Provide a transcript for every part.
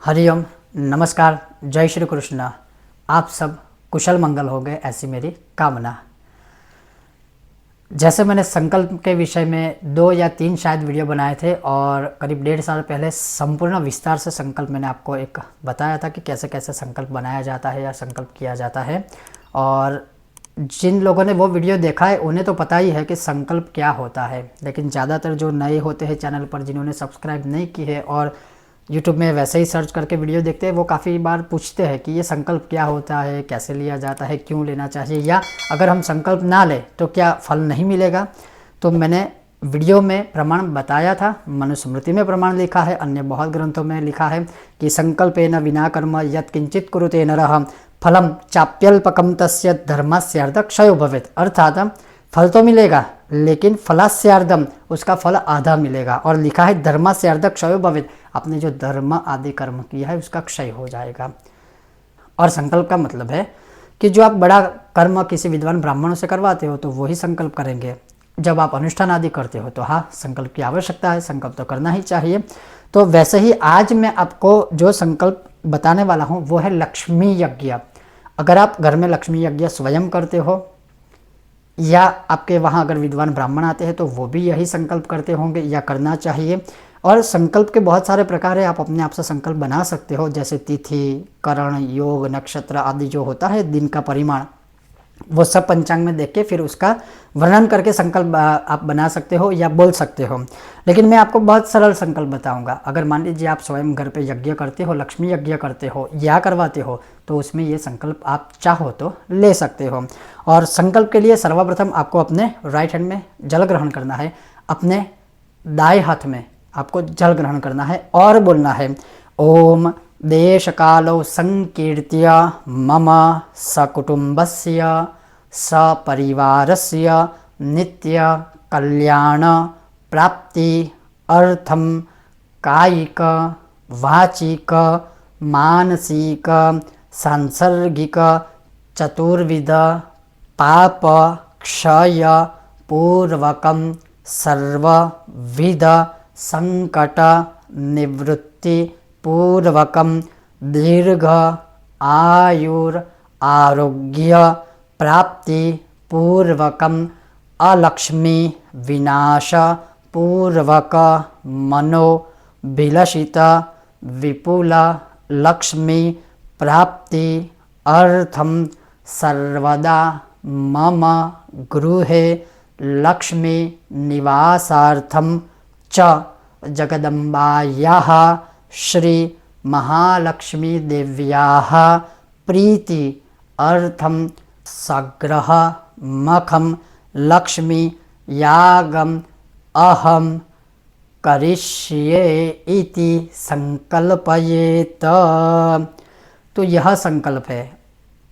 हरिओम, नमस्कार, जय श्री कृष्ण। आप सब कुशल मंगल हो गए, ऐसी मेरी कामना। जैसे मैंने संकल्प के विषय में 2 या 3 शायद वीडियो बनाए थे और करीब 1.5 साल पहले संपूर्ण विस्तार से संकल्प मैंने आपको एक बताया था कि कैसे कैसे संकल्प बनाया जाता है या संकल्प किया जाता है। और जिन लोगों ने वो वीडियो देखा है उन्हें तो पता ही है कि संकल्प क्या होता है, लेकिन ज़्यादातर जो नए होते हैं चैनल पर, जिन्होंने सब्सक्राइब नहीं की है और यूट्यूब में वैसे ही सर्च करके वीडियो देखते हैं, वो काफ़ी बार पूछते हैं कि ये संकल्प क्या होता है, कैसे लिया जाता है, क्यों लेना चाहिए, या अगर हम संकल्प ना लें तो क्या फल नहीं मिलेगा। तो मैंने वीडियो में प्रमाण बताया था, मनुस्मृति में प्रमाण लिखा है, अन्य बहुत ग्रंथों में लिखा है कि संकल्पेन विना कर्म यत् किंचित कुरुते नरः फलम चाप्यल्पकम तस्य धर्मस्यार्थ क्षयो भवेत्। अर्थात फल तो मिलेगा लेकिन फलास्यार्धम, उसका फल आधा मिलेगा। और लिखा है धर्मस्यार्थ क्षयो भवेत्, आपने जो धर्म आदि कर्म किया है उसका क्षय हो जाएगा। और संकल्प का मतलब है कि जो आप बड़ा कर्म किसी विद्वान ब्राह्मणों से करवाते हो तो वही संकल्प करेंगे। जब आप अनुष्ठान आदि करते हो तो हाँ, संकल्प की आवश्यकता है, संकल्प तो करना ही चाहिए। तो वैसे ही आज मैं आपको जो संकल्प बताने वाला हूँ वो है लक्ष्मी यज्ञ। अगर आप घर में लक्ष्मी यज्ञ स्वयं करते हो या आपके वहाँ अगर विद्वान ब्राह्मण आते हैं तो वो भी यही संकल्प करते होंगे या करना चाहिए। और संकल्प के बहुत सारे प्रकार है, आप अपने आप से संकल्प बना सकते हो, जैसे तिथि, करण, योग, नक्षत्र आदि जो होता है, दिन का परिमाण, वो सब पंचांग में देख के फिर उसका वर्णन करके संकल्प आप बना सकते हो या बोल सकते हो। लेकिन मैं आपको बहुत सरल संकल्प बताऊंगा। अगर मान लीजिए आप स्वयं घर पे यज्ञ करते हो, लक्ष्मी यज्ञ करते हो या करवाते हो, तो उसमें ये संकल्प आप चाहो तो ले सकते हो। और संकल्प के लिए सर्वप्रथम आपको अपने राइट हैंड में जल ग्रहण करना है, अपने दाएं हाथ में आपको जल ग्रहण करना है और बोलना है ओम देश कालो संकीर्त्य मम सकुटुंबस्य सपरिवारस्य नित्य कल्याण प्राप्ति अर्थम कायिक वाचिक मानसिक सांसर्गिक चतुर्विध पाप क्षय पूर्वकम सर्वविध संकट निवृत्ति पूर्वकम दीर्घ आयुर आरोग्य प्राप्ति पूर्वकम अलक्ष्मी विनाश पूर्वक मनोभिलषित विपुल लक्ष्मी प्राप्ति अर्थम सर्वदा मम गृहे लक्ष्मी निवासार्थम च जगदम्बायाः श्री महालक्ष्मी देव्याः प्रीति अर्थम सग्रह मखम लक्ष्मी यागम अहम करिष्ये इति संकल्पयेत। तो यह संकल्प है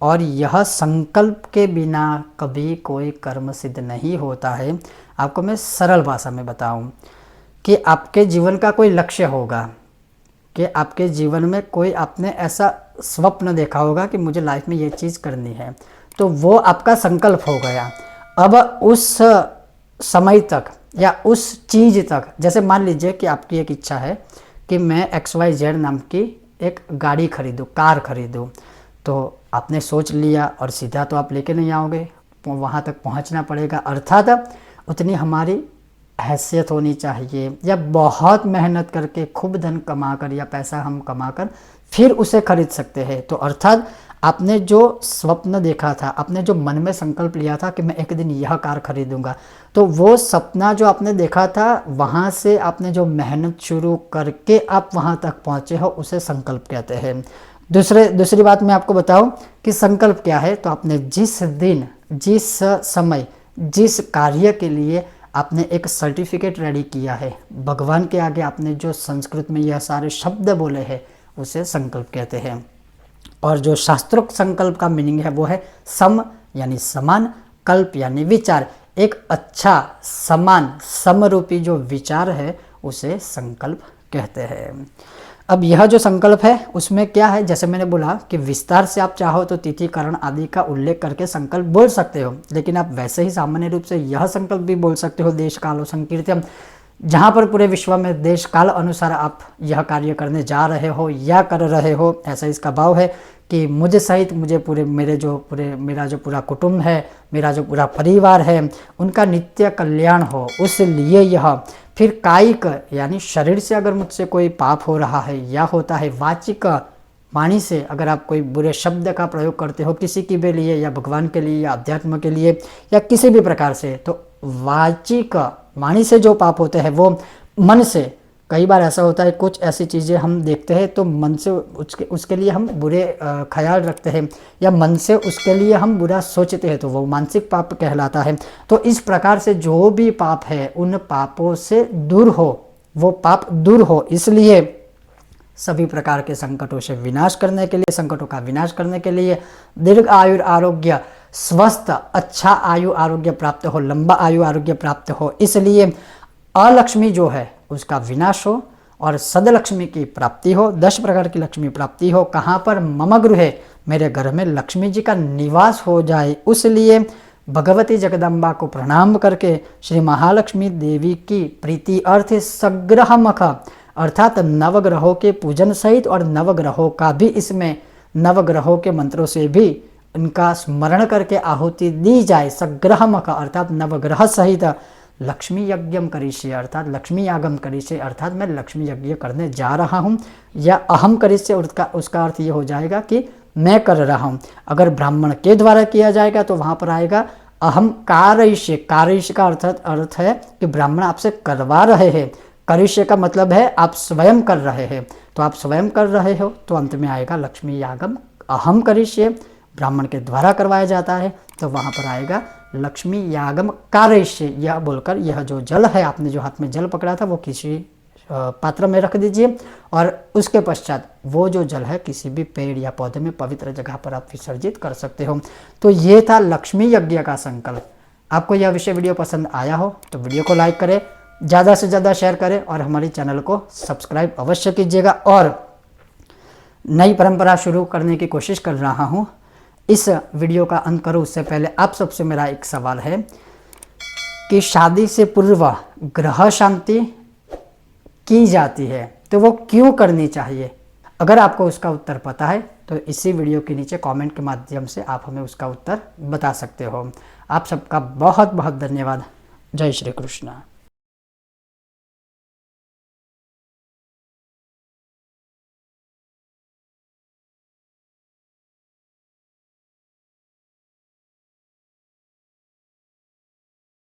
और यह संकल्प के बिना कभी कोई कर्म सिद्ध नहीं होता है। आपको मैं सरल भाषा में बताऊं कि आपके जीवन का कोई लक्ष्य होगा, कि आपके जीवन में कोई आपने ऐसा स्वप्न देखा होगा कि मुझे लाइफ में ये चीज़ करनी है, तो वो आपका संकल्प हो गया। अब उस समय तक या उस चीज़ तक, जैसे मान लीजिए कि आपकी एक इच्छा है कि मैं XYZ नाम की एक गाड़ी खरीदूँ, कार खरीदूँ, तो आपने सोच लिया और सीधा तो आप लेके नहीं आओगे, वहाँ तक पहुँचना पड़ेगा। अर्थात उतनी हमारी हैसियत होनी चाहिए या बहुत मेहनत करके खूब धन कमाकर या पैसा हम कमाकर फिर उसे खरीद सकते हैं। तो अर्थात आपने जो स्वप्न देखा था, आपने जो मन में संकल्प लिया था कि मैं एक दिन यह कार खरीदूंगा, तो वो सपना जो आपने देखा था, वहाँ से आपने जो मेहनत शुरू करके आप वहाँ तक पहुँचे हो, उसे संकल्प कहते हैं। दूसरी बात मैं आपको बताऊं कि संकल्प क्या है। तो आपने जिस दिन, जिस समय, जिस कार्य के लिए आपने एक सर्टिफिकेट रेडी किया है, भगवान के आगे आपने जो संस्कृत में यह सारे शब्द बोले हैं, उसे संकल्प कहते हैं। और जो शास्त्रोक्त संकल्प का मीनिंग है वो है सम यानी समान, कल्प यानी विचार। एक अच्छा समान समरूपी जो विचार है उसे संकल्प कहते हैं। अब यह जो संकल्प है उसमें क्या है, जैसे मैंने बोला कि विस्तार से आप चाहो तो तिथि करण आदि का उल्लेख करके संकल्प बोल सकते हो, लेकिन आप वैसे ही सामान्य रूप से यह संकल्प भी बोल सकते हो देश कालो संकीर्त्यम, जहाँ पर पूरे विश्व में देश काल अनुसार आप यह कार्य करने जा रहे हो या कर रहे हो, ऐसा इसका भाव है कि मुझे सहित मुझे मेरा जो पूरा कुटुंब है, मेरा जो पूरा परिवार है, उनका नित्य कल्याण हो, उसलिए यह। फिर कायिक यानी शरीर से अगर मुझसे कोई पाप हो रहा है या होता है, वाचिक वाणी से अगर आप कोई बुरे शब्द का प्रयोग करते हो किसी के भी लिए या भगवान के लिए या अध्यात्म के लिए या किसी भी प्रकार से, तो वाचिक वाणी से जो पाप होते हैं वो मन से, कई बार ऐसा होता है कुछ ऐसी चीज़ें हम देखते हैं तो मन से उसके लिए हम बुरे ख्याल रखते हैं या मन से उसके लिए हम बुरा सोचते हैं, तो वो मानसिक पाप कहलाता है। तो इस प्रकार से जो भी पाप है उन पापों से दूर हो, वो पाप दूर हो, इसलिए सभी प्रकार के संकटों से विनाश करने के लिए, संकटों का विनाश करने के लिए, दीर्घ आयु आरोग्य, स्वस्थ अच्छा आयु आरोग्य प्राप्त हो, लंबा आयु आरोग्य प्राप्त हो, इसलिए अलक्ष्मी जो है उसका विनाश हो और सदलक्ष्मी की प्राप्ति हो, 10 प्रकार की लक्ष्मी प्राप्ति हो। कहाँ पर? मम गृहे, मेरे घर में लक्ष्मी जी का निवास हो जाए। उसलिए भगवती जगदम्बा को प्रणाम करके श्री महालक्ष्मी देवी की प्रीति अर्थ सग्रहमख अर्थात नवग्रहों के पूजन सहित और नवग्रहों का भी इसमें नवग्रहों के मंत्रों से भी उनका स्मरण करके आहुति दी जाए। सग्रहमख अर्थात नवग्रह सहित लक्ष्मी यज्ञम करिष्ये अर्थात लक्ष्मी यागम करिष्ये अर्थात मैं लक्ष्मी यज्ञ करने जा रहा हूँ, या अहम करिष्ये उसका अर्थ ये हो जाएगा कि मैं कर रहा हूँ। अगर ब्राह्मण के द्वारा किया जाएगा तो वहाँ पर आएगा अहम कारयिष्ये। कारयिष्ये का अर्थ है कि ब्राह्मण आपसे करवा रहे हैं, करिष्ये का मतलब है आप स्वयं कर रहे हैं, तो आप स्वयं कर रहे हो तो अंत में आएगा लक्ष्मी यागम अहम करिष्ये, ब्राह्मण के द्वारा करवाया जाता है तो वहाँ पर आएगा लक्ष्मी यागम कारयिष्ये। यह बोलकर यह जो जल है, आपने जो हाथ में जल पकड़ा था वो किसी पात्र में रख दीजिए और उसके पश्चात वो जो जल है किसी भी पेड़ या पौधे में पवित्र जगह पर आप विसर्जित कर सकते हो। तो ये था लक्ष्मी यज्ञ का संकल्प। आपको यह विषय वीडियो पसंद आया हो तो वीडियो को लाइक करें, ज़्यादा से ज़्यादा शेयर करें और हमारे चैनल को सब्सक्राइब अवश्य कीजिएगा। और नई परंपरा शुरू करने की कोशिश कर रहा हूँ। इस वीडियो का अंत करूँ उससे पहले आप सबसे मेरा एक सवाल है कि शादी से पूर्व ग्रह शांति की जाती है तो वो क्यों करनी चाहिए? अगर आपको उसका उत्तर पता है तो इसी वीडियो के नीचे कमेंट के माध्यम से आप हमें उसका उत्तर बता सकते हो। आप सबका बहुत बहुत धन्यवाद। जय श्री कृष्ण।